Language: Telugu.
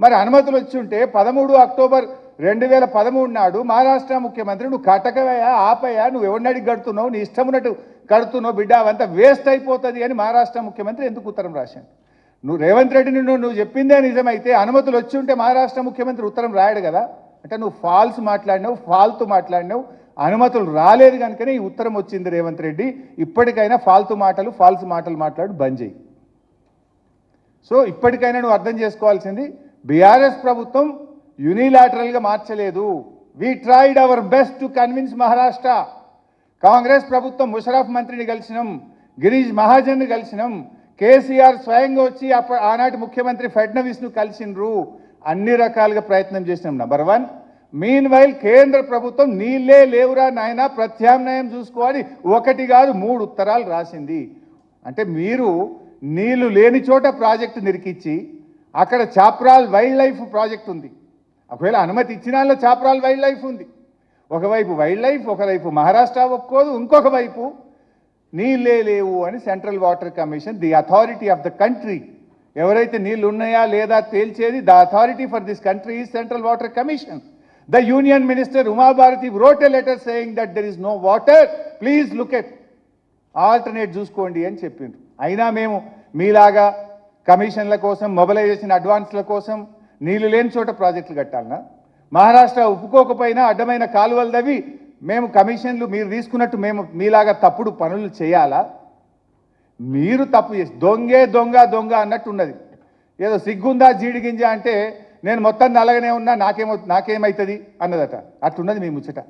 మరి అనుమతులు వచ్చి ఉంటే 13 అక్టోబర్ 2013 నాడు మహారాష్ట్ర ముఖ్యమంత్రి నువ్వు కట్టకవయ్యా ఆపయ్యా నువ్వు ఎవరిని అడిగి కడుతున్నావు నీ ఇష్టం ఉన్నట్టు కడుతున్నావు బిడ్డ అవంతా వేస్ట్ అయిపోతుంది అని మహారాష్ట్ర ముఖ్యమంత్రి ఎందుకు ఉత్తరం రాశాడు? నువ్వు రేవంత్ రెడ్డిని నువ్వు చెప్పిందే నిజమైతే అనుమతులు వచ్చి ఉంటే మహారాష్ట్ర ముఖ్యమంత్రి ఉత్తరం రాయడు కదా. అంటే నువ్వు ఫాల్స్ మాట్లాడినావు, ఫాల్తు మాట్లాడినావు, అనుమతులు రాలేదు కనుకనే ఈ ఉత్తరం వచ్చింది. రేవంత్ రెడ్డి ఇప్పటికైనా ఫాల్తు మాటలు ఫాల్స్ మాటలు మాట్లాడు బంద్ చేయి. సో ఇప్పటికైనా నువ్వు అర్థం చేసుకోవాల్సింది బీఆర్ఎస్ ప్రభుత్వం యూనిలాటరల్గా మార్చలేదు. We tried our best to convince Maharashtra. Congress ప్రభుత్వం ముషరఫ్ మంత్రిని కలిసినాం, గిరీష్ మహాజన్ కలిసినాం, కేసీఆర్ స్వయంగా వచ్చి ఆనాటి ముఖ్యమంత్రి ఫడ్నవీస్ను కలిసినరు. అన్ని రకాలుగా ప్రయత్నం చేసినాం. నెంబర్ 1. మీన్ వైల్ కేంద్ర ప్రభుత్వం నీళ్ళే లేవురా నాయన ప్రత్యామ్నాయం చూసుకోవాలి 1 కాదు 3 ఉత్తరాలు రాసింది. అంటే మీరు నీళ్లు లేని చోట ప్రాజెక్టు నిరికిచ్చి అక్కడ చాప్రాల్ వైల్డ్ లైఫ్ ప్రాజెక్ట్ ఉంది. ఒకవేళ అనుమతి ఇచ్చినాల్లో చాప్రాల్ వైల్డ్ లైఫ్ ఉంది. ఒకవైపు వైల్డ్ లైఫ్, ఒకవైపు మహారాష్ట్ర ఒప్పుకోదు, ఇంకొక వైపు నీళ్ళే లేవు అని central water commission, the authority of the country, ఎవరైతే నీళ్ళు ఉన్నాయా లేదా తేల్చేది, the authority for this country is central water commission. The union minister Uma Bharati wrote a letter saying that there is no water, please look at alternate చూసుకోండి అని చెప్పిండ్రు. అయినా మేము మీలాగా కమిషన్ల కోసం, మొబిలైజేషన్ అడ్వాన్స్ల కోసం నీళ్లు లేని చోట ప్రాజెక్టులు కట్టాలన్నా? మహారాష్ట్ర ఒప్పుకోకపోయినా అడ్డమైన కాలువలు తవ్వి మేము కమిషన్లు మీరు తీసుకున్నట్టు మేము మీలాగా తప్పుడు పనులు చేయాలా? మీరు తప్పు చేసి దొంగే దొంగ దొంగ అన్నట్టు ఉన్నది. ఏదో సిగ్గుందా జీడిగింజ అంటే నేను మొత్తం నల్లగానే ఉన్నా నాకేమవుతుంది అన్నదట. అట్లున్నది మీ ముచ్చట.